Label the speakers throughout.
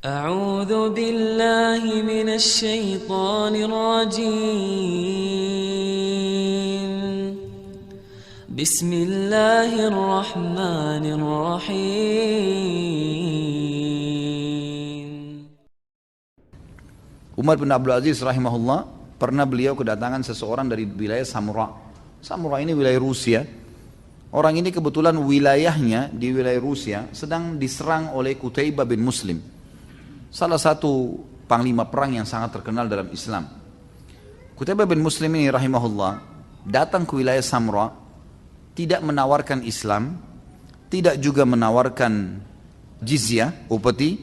Speaker 1: أعوذ بالله من الشيطان الرجيم بسم الله الرحمن الرحيم.
Speaker 2: Umar bin Abdul Aziz rahimahullah, pernah beliau kedatangan seseorang dari wilayah Samura. Samura ini wilayah Rusia. Orang ini kebetulan wilayahnya di wilayah Rusia sedang diserang oleh Qutaibah bin Muslim, salah satu panglima perang yang sangat terkenal dalam Islam. Qutaibah bin Muslim ini rahimahullah datang ke wilayah Samura, tidak menawarkan Islam, tidak juga menawarkan jizyah, upeti,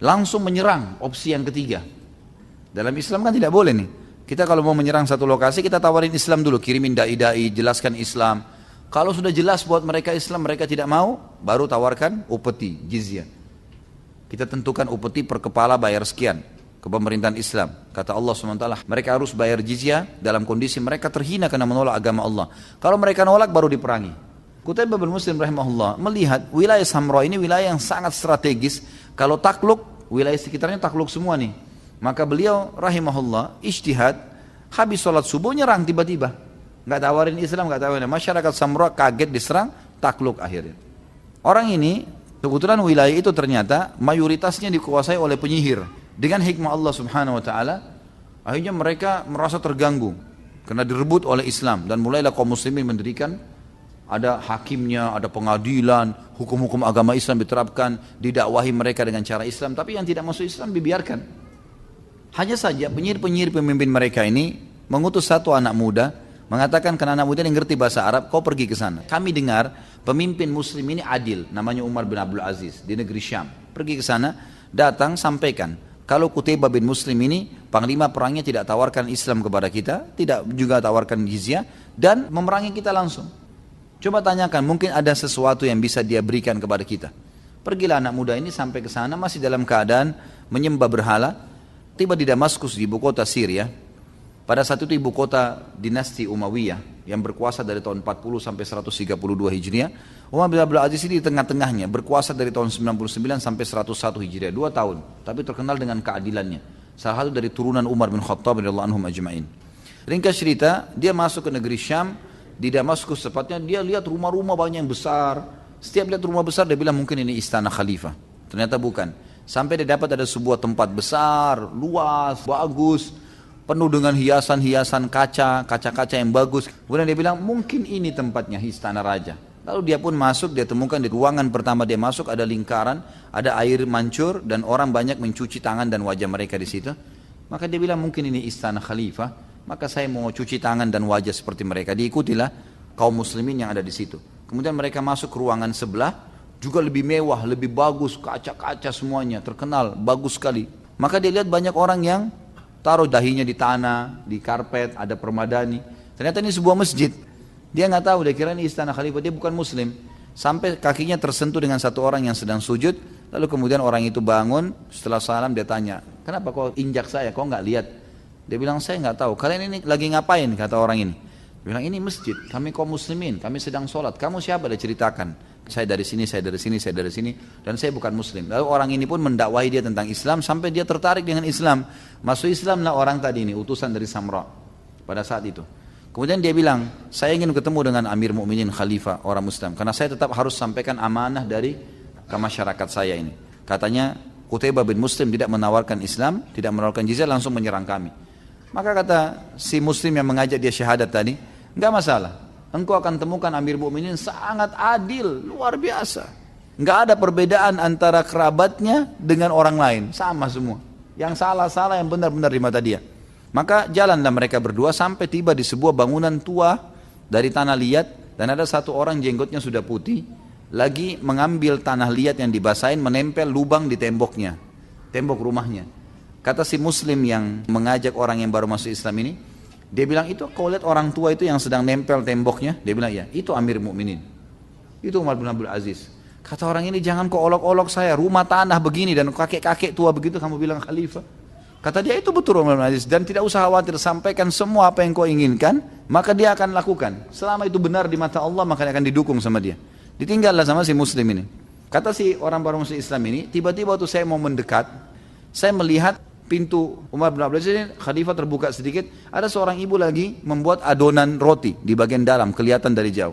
Speaker 2: langsung menyerang, opsi yang ketiga. Dalam Islam kan tidak boleh nih. Kita kalau mau menyerang satu lokasi, kita tawarin Islam dulu, kirimin dai-dai, jelaskan Islam. Kalau sudah jelas buat mereka Islam, mereka tidak mau, baru tawarkan upeti, jizyah. Kita tentukan upeti per kepala bayar sekian ke pemerintahan Islam. Kata Allah SWT, mereka harus bayar jizyah dalam kondisi mereka terhina karena menolak agama Allah. Kalau mereka nolak, baru diperangi. Qutaibah bin Muslim rahimahullah melihat wilayah Samra ini wilayah yang sangat strategis. Kalau takluk, wilayah sekitarnya takluk semua nih. Maka beliau rahimahullah ijtihad, habis sholat subuh nyerang tiba-tiba. Nggak tawarin Islam, nggak tawarin. Masyarakat Samra kaget diserang, takluk akhirnya. Orang ini, kebetulan wilayah itu ternyata mayoritasnya dikuasai oleh penyihir. Dengan hikmah Allah subhanahu wa ta'ala, akhirnya mereka merasa terganggu karena direbut oleh Islam. Dan mulailah kaum muslimin mendirikan, ada hakimnya, ada pengadilan, hukum-hukum agama Islam diterapkan, didakwahi mereka dengan cara Islam. Tapi yang tidak masuk Islam dibiarkan. Hanya saja penyihir-penyihir pemimpin mereka ini mengutus satu anak muda, mengatakan karena anak muda yang ngerti bahasa Arab, kau pergi ke sana. Kami dengar pemimpin muslim ini adil, namanya Umar bin Abdul Aziz di negeri Syam. Pergi ke sana, datang sampaikan, kalau Qutaibah bin Muslim ini panglima perangnya tidak tawarkan Islam kepada kita, tidak juga tawarkan jizyah, dan memerangi kita langsung. Coba tanyakan, mungkin ada sesuatu yang bisa dia berikan kepada kita. Pergilah anak muda ini sampai ke sana, masih dalam keadaan menyembah berhala. Tiba di Damaskus, di ibu kota Syria. Pada saat itu ibu kota dinasti Umayyah yang berkuasa dari tahun 40 sampai 132 Hijriah. Umar bin Abdul Aziz ini di tengah-tengahnya, berkuasa dari tahun 99 sampai 101 Hijriah, 2 tahun. Tapi terkenal dengan keadilannya. Salah satu dari turunan Umar bin Khattab radhiyallahu anhum ajma'in. Ringkas cerita, dia masuk ke negeri Syam, di Damaskus tepatnya, dia lihat rumah-rumah banyak yang besar. Setiap lihat rumah besar, dia bilang mungkin ini istana khalifah. Ternyata bukan. Sampai dia dapat ada sebuah tempat besar, luas, bagus, penuh dengan hiasan-hiasan kaca-kaca yang bagus. Kemudian dia bilang, mungkin ini tempatnya istana raja. Lalu dia pun masuk, dia temukan di ruangan pertama dia masuk ada lingkaran, ada air mancur dan orang banyak mencuci tangan dan wajah mereka di situ. Maka dia bilang, mungkin ini istana khalifah, maka saya mau cuci tangan dan wajah seperti mereka. Diikutilah kaum muslimin yang ada di situ. Kemudian mereka masuk ke ruangan sebelah, juga lebih mewah, lebih bagus, kaca-kaca semuanya, terkenal, bagus sekali. Maka dia lihat banyak orang yang taruh dahinya di tanah, di karpet, ada permadani. Ternyata ini sebuah masjid. Dia nggak tahu, dia kira ini istana khalifah, dia bukan muslim. Sampai kakinya tersentuh dengan satu orang yang sedang sujud. Lalu kemudian orang itu bangun, setelah salam dia tanya, kenapa kau injak saya, kau nggak lihat? Dia bilang, saya nggak tahu, kalian ini lagi ngapain, kata orang ini. Dia bilang, ini masjid, kami kaum muslimin, kami sedang sholat, kamu siapa? Dia ceritakan, saya dari sini, saya dari sini, saya dari sini, dan saya bukan muslim. Lalu orang ini pun mendakwahi dia tentang Islam, sampai dia tertarik dengan Islam. Masuk Islam lah orang tadi ini, utusan dari Samra pada saat itu. Kemudian dia bilang, saya ingin ketemu dengan Amir Mukminin Khalifah orang Muslim, karena saya tetap harus sampaikan amanah dari ke masyarakat saya ini. Katanya Qutaibah bin Muslim tidak menawarkan Islam, tidak menawarkan jizyah, langsung menyerang kami. Maka kata si Muslim yang mengajak dia syahadat tadi, enggak masalah, engkau akan temukan Amir Mukminin sangat adil, luar biasa. Enggak ada perbedaan antara kerabatnya dengan orang lain, sama semua. Yang salah-salah, yang benar-benar di mata dia. Maka jalanlah mereka berdua sampai tiba di sebuah bangunan tua dari tanah liat, dan ada satu orang jenggotnya sudah putih lagi mengambil tanah liat yang dibasahin, menempel lubang di temboknya, tembok rumahnya. Kata si Muslim yang mengajak orang yang baru masuk Islam ini, dia bilang, itu kau lihat orang tua itu yang sedang nempel temboknya? Dia bilang, ya, itu Amir Mukminin, itu Umar bin Abdul Aziz. Kata orang ini, jangan kau olok-olok saya, rumah tanah begini dan kakek-kakek tua begitu kamu bilang khalifah. Kata dia, itu betul Umar bin Abdul Aziz, dan tidak usah khawatir, sampaikan semua apa yang kau inginkan, maka dia akan lakukan. Selama itu benar di mata Allah, maka dia akan didukung sama dia. Ditinggallah sama si Muslim ini. Kata si orang baru masuk Islam ini, tiba-tiba waktu saya mau mendekat, saya melihat pintu Umar bin Abdul Aziz ini, khalifah terbuka sedikit, ada seorang ibu lagi membuat adonan roti di bagian dalam, kelihatan dari jauh.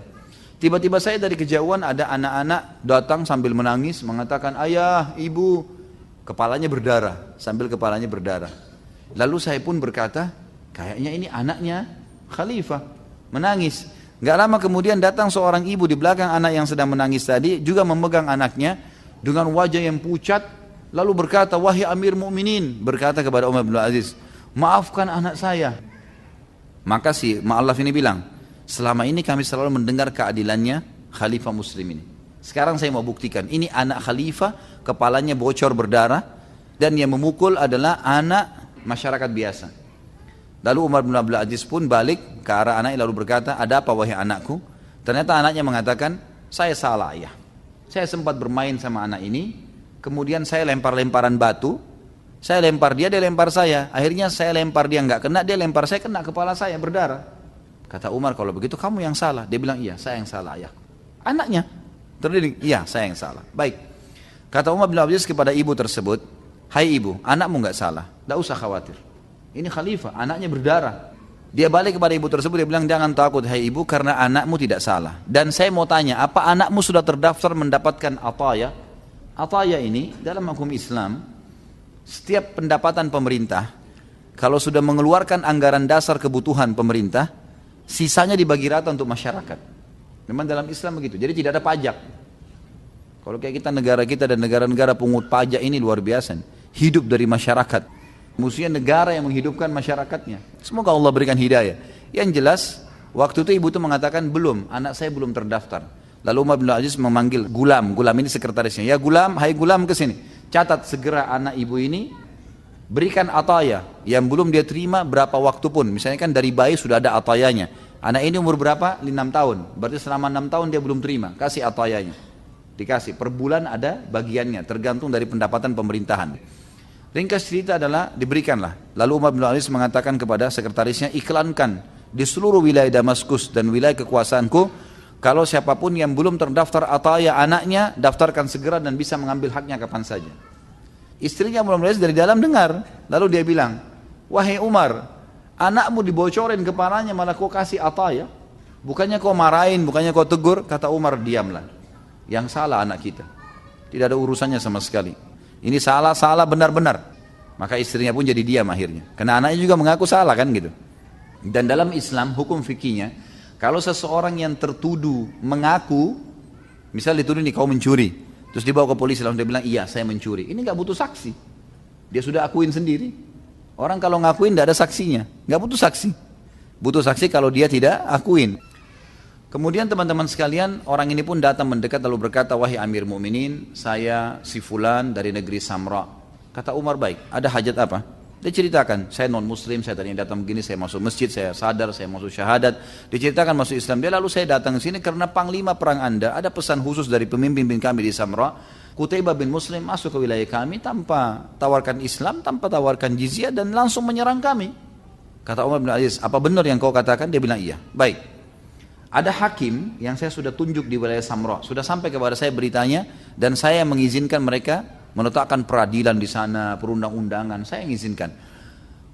Speaker 2: Tiba-tiba saya dari kejauhan ada anak-anak datang sambil menangis, mengatakan, ayah, ibu, kepalanya berdarah, sambil kepalanya berdarah. Lalu saya pun berkata, kayaknya ini anaknya khalifah, menangis. Gak lama kemudian datang seorang ibu di belakang anak yang sedang menangis tadi, juga memegang anaknya dengan wajah yang pucat, lalu berkata, wahai Amir Mukminin, berkata kepada Umar bin Aziz, maafkan anak saya. Maka si Ma'allaf ini bilang, selama ini kami selalu mendengar keadilannya khalifah muslim ini. Sekarang saya mau buktikan, ini anak khalifah, kepalanya bocor berdarah, dan yang memukul adalah anak masyarakat biasa. Lalu Umar bin Abdul Aziz pun balik ke arah anaknya lalu berkata, ada apa wahai anakku? Ternyata anaknya mengatakan, saya salah ayah. Saya sempat bermain sama anak ini, kemudian saya lempar-lemparan batu, saya lempar dia, dia lempar saya. Akhirnya saya lempar dia nggak kena, dia lempar saya kena kepala saya berdarah. Kata Umar, kalau begitu kamu yang salah. Dia bilang, iya saya yang salah ayah. Anaknya terdiri, iya saya yang salah. Baik. Kata Umar bin Abdul Aziz kepada ibu tersebut, hai ibu, anakmu nggak salah, nggak usah khawatir. Ini khalifah, anaknya berdarah. Dia balik kepada ibu tersebut, dia bilang, jangan takut hai ibu, karena anakmu tidak salah. Dan saya mau tanya, apa anakmu sudah terdaftar mendapatkan ataya? Ataya ini dalam hukum Islam, setiap pendapatan pemerintah, kalau sudah mengeluarkan anggaran dasar kebutuhan pemerintah, sisanya dibagi rata untuk masyarakat. Memang dalam Islam begitu, jadi tidak ada pajak. Kalau kayak negara kita dan negara-negara pungut pajak ini luar biasa, hidup dari masyarakat. Musuhnya negara yang menghidupkan masyarakatnya. Semoga Allah berikan hidayah. Yang jelas, waktu itu ibu itu mengatakan, belum, anak saya belum terdaftar. Lalu Umar bin Aziz memanggil Gulam, Gulam ini sekretarisnya. Ya Gulam, hai Gulam kesini. Catat segera anak ibu ini, berikan ataya yang belum dia terima berapa waktu pun. Misalnya kan dari bayi sudah ada atayanya. Anak ini umur berapa? 6 tahun. Berarti selama 6 tahun dia belum terima. Kasih atayanya. Dikasih, per bulan ada bagiannya, tergantung dari pendapatan pemerintahan. Ringkas cerita adalah diberikanlah. Lalu Umar bin Aziz mengatakan kepada sekretarisnya, iklankan di seluruh wilayah Damaskus dan wilayah kekuasaanku, kalau siapapun yang belum terdaftar ataya anaknya, daftarkan segera dan bisa mengambil haknya kapan saja. Istrinya Umar bin Aziz dari dalam dengar, lalu dia bilang, wahai Umar, anakmu dibocorin kepalanya malah kau kasih ataya, bukannya kau marahin, bukannya kau tegur. Kata Umar, diamlah, yang salah anak kita, tidak ada urusannya sama sekali. Ini salah benar-benar. Maka istrinya pun jadi diam akhirnya. Karena anaknya juga mengaku salah kan gitu. Dan dalam Islam hukum fikihnya, kalau seseorang yang tertuduh mengaku, misal dituduh nih kau mencuri, terus dibawa ke polisi lalu dia bilang iya saya mencuri. Ini nggak butuh saksi. Dia sudah akuin sendiri. Orang kalau ngakuin tidak ada saksinya, nggak butuh saksi. Butuh saksi kalau dia tidak akuin. Kemudian teman-teman sekalian, orang ini pun datang mendekat lalu berkata, wahai Amir Mukminin, saya si fulan dari negeri Samra. Kata Umar, baik, ada hajat apa? Dia ceritakan, saya non muslim, saya tadinya datang begini, saya masuk masjid, saya sadar, saya masuk syahadat. Diceritakan masuk Islam. Dia lalu saya datang ke sini karena panglima perang Anda, ada pesan khusus dari pemimpin kami di Samra. Qutaibah bin Muslim masuk ke wilayah kami tanpa tawarkan Islam, tanpa tawarkan jizyah dan langsung menyerang kami. Kata Umar bin Aziz, apa benar yang kau katakan? Dia bilang iya. Baik. Ada hakim yang saya sudah tunjuk di wilayah Samra, sudah sampai kepada saya beritanya dan saya mengizinkan mereka menetapkan peradilan di sana, perundang-undangan, saya mengizinkan.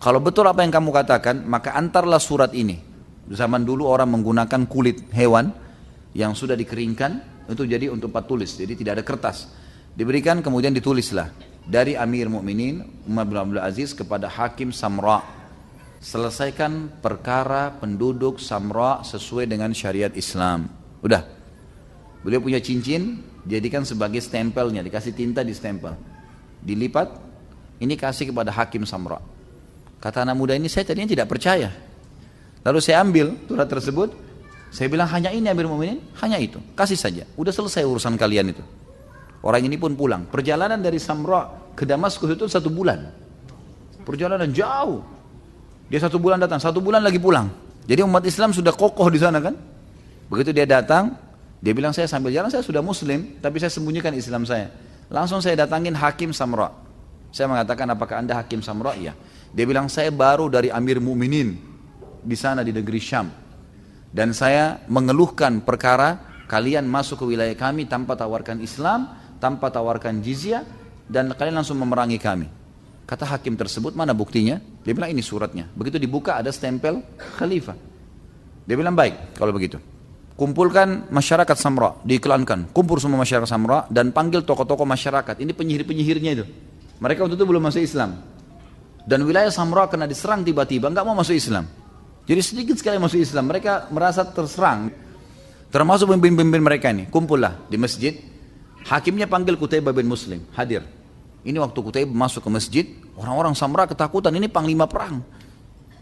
Speaker 2: Kalau betul apa yang kamu katakan, maka antarlah surat ini. Zaman dulu orang menggunakan kulit hewan yang sudah dikeringkan, itu jadi untuk tempat tulis, jadi tidak ada kertas. Diberikan kemudian ditulislah dari Amir Mukminin Umar bin Abdul Aziz kepada Hakim Samra. Selesaikan perkara penduduk Samra sesuai dengan syariat Islam. Udah. Beliau punya cincin, jadikan sebagai stempelnya, dikasih tinta di stempel. Dilipat, ini kasih kepada Hakim Samra. Kata anak muda ini, saya tadinya tidak percaya. Lalu saya ambil surat tersebut, saya bilang hanya ini Amir Mukminin, hanya itu, kasih saja. Udah selesai urusan kalian itu. Orang ini pun pulang. Perjalanan dari Samra ke Damaskus itu 1 bulan. Perjalanan jauh. Dia 1 bulan datang, 1 bulan lagi pulang. Jadi umat Islam sudah kokoh di sana kan. Begitu dia datang, dia bilang saya sambil jalan saya sudah muslim, tapi saya sembunyikan Islam saya. Langsung saya datangin Hakim Samra. Saya mengatakan apakah anda Hakim Samra? Iya. Dia bilang saya baru dari Amir Mukminin di sana di negeri Syam. Dan saya mengeluhkan perkara kalian masuk ke wilayah kami tanpa tawarkan Islam, tanpa tawarkan jizyah dan kalian langsung memerangi kami. Kata hakim tersebut, mana buktinya? Dia bilang ini suratnya. Begitu dibuka ada stempel khalifah. Dia bilang baik kalau begitu. Kumpulkan masyarakat Samra, diiklankan. Kumpul semua masyarakat Samra dan panggil tokoh-tokoh masyarakat. Ini penyihir-penyihirnya itu. Mereka waktu itu belum masuk Islam. Dan wilayah Samra kena diserang tiba-tiba, nggak mau masuk Islam. Jadi sedikit sekali masuk Islam. Mereka merasa terserang. Termasuk pemimpin-pemimpin mereka ini. Kumpullah di masjid. Hakimnya panggil Qutaibah bin Muslim, hadir. Ini waktu Qutaibah masuk ke masjid, orang-orang Samra ketakutan, ini panglima perang.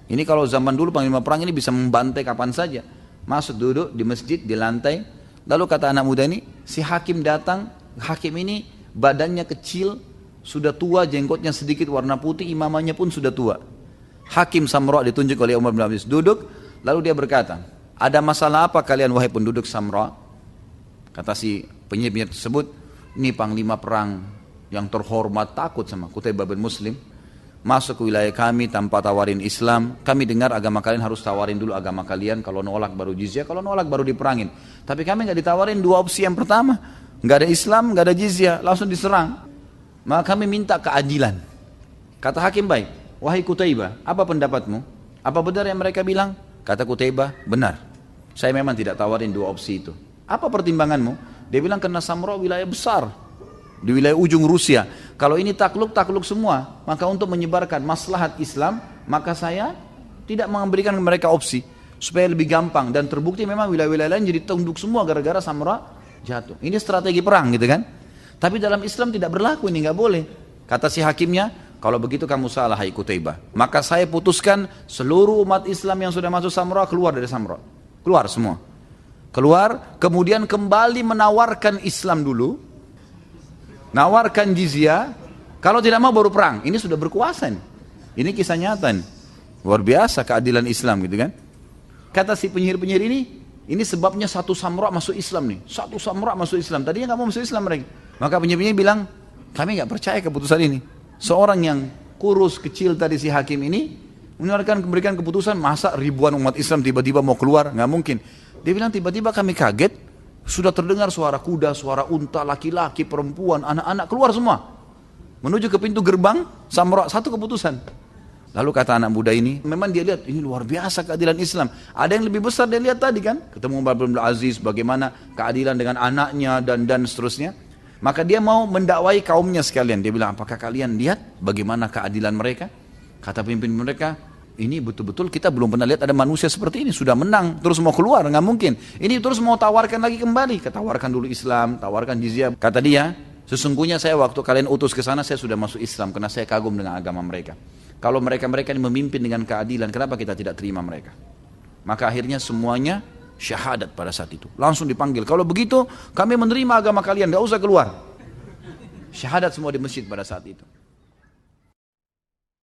Speaker 2: Ini kalau zaman dulu panglima perang ini bisa membantai kapan saja. Masuk duduk di masjid, di lantai. Lalu kata anak muda ini, si hakim datang, hakim ini badannya kecil, sudah tua, jenggotnya sedikit warna putih, imamannya pun sudah tua. Hakim Samra ditunjuk oleh Umar bin Abdul Aziz, duduk, lalu dia berkata, ada masalah apa kalian wahai penduduk Samra? Kata si penyihir tersebut, ini panglima perang yang terhormat takut sama Qutaibah bin Muslim, masuk ke wilayah kami tanpa tawarin Islam. Kami dengar agama kalian harus tawarin dulu agama kalian, kalau nolak baru jizyah, kalau nolak baru diperangin. Tapi kami nggak ditawarin dua opsi yang pertama, nggak ada Islam, nggak ada jizyah, langsung diserang. Maka kami minta keadilan. Kata hakim, baik, wahai Qutaibah, apa pendapatmu? Apa benar yang mereka bilang? Kata Qutaibah, benar. Saya memang tidak tawarin dua opsi itu. Apa pertimbanganmu? Dia bilang karena Samra wilayah besar di wilayah ujung Rusia. Kalau ini takluk semua. Maka untuk menyebarkan maslahat Islam, maka saya tidak memberikan mereka opsi supaya lebih gampang. Dan terbukti memang wilayah-wilayah lain jadi tunduk semua gara-gara Samra jatuh. Ini strategi perang gitu kan. Tapi dalam Islam tidak berlaku, ini nggak boleh. Kata si hakimnya, kalau begitu kamu salah hai Qutaibah. Maka saya putuskan seluruh umat Islam yang sudah masuk Samra keluar dari Samra. Keluar semua. Keluar, kemudian kembali menawarkan Islam dulu. Nawarkan jizyah, kalau tidak mau baru perang. Ini sudah berkuasa nih. Ini kisah nyata nih. Luar biasa keadilan Islam gitu kan. Kata si penyihir-penyihir ini sebabnya satu Samra masuk Islam nih. Satu Samra masuk Islam. Tadinya nggak mau masuk Islam mereka. Maka penyihir-penyihir bilang, kami nggak percaya keputusan ini. Seorang yang kurus kecil tadi si hakim ini memberikan keputusan, masa ribuan umat Islam tiba-tiba mau keluar? Nggak mungkin. Dia bilang tiba-tiba kami kaget. Sudah terdengar suara kuda, suara unta, laki-laki, perempuan, anak-anak keluar semua. Menuju ke pintu gerbang, Samra, satu keputusan. Lalu kata anak muda ini, memang dia lihat, ini luar biasa keadilan Islam. Ada yang lebih besar dia lihat tadi kan. Ketemu Umar bin Abdul Aziz, bagaimana keadilan dengan anaknya dan seterusnya. Maka dia mau mendakwai kaumnya sekalian. Dia bilang, apakah kalian lihat bagaimana keadilan mereka? Kata pimpin mereka, ini betul-betul kita belum pernah lihat ada manusia seperti ini, sudah menang terus mau keluar, nggak mungkin. Ini terus mau tawarkan lagi kembali, tawarkan dulu Islam, tawarkan jizyah. Kata dia, sesungguhnya saya waktu kalian utus ke sana saya sudah masuk Islam karena saya kagum dengan agama mereka. Kalau mereka ini memimpin dengan keadilan, kenapa kita tidak terima mereka? Maka akhirnya semuanya syahadat pada saat itu. Langsung dipanggil, kalau begitu kami menerima agama kalian, nggak usah keluar. Syahadat semua di masjid pada saat itu.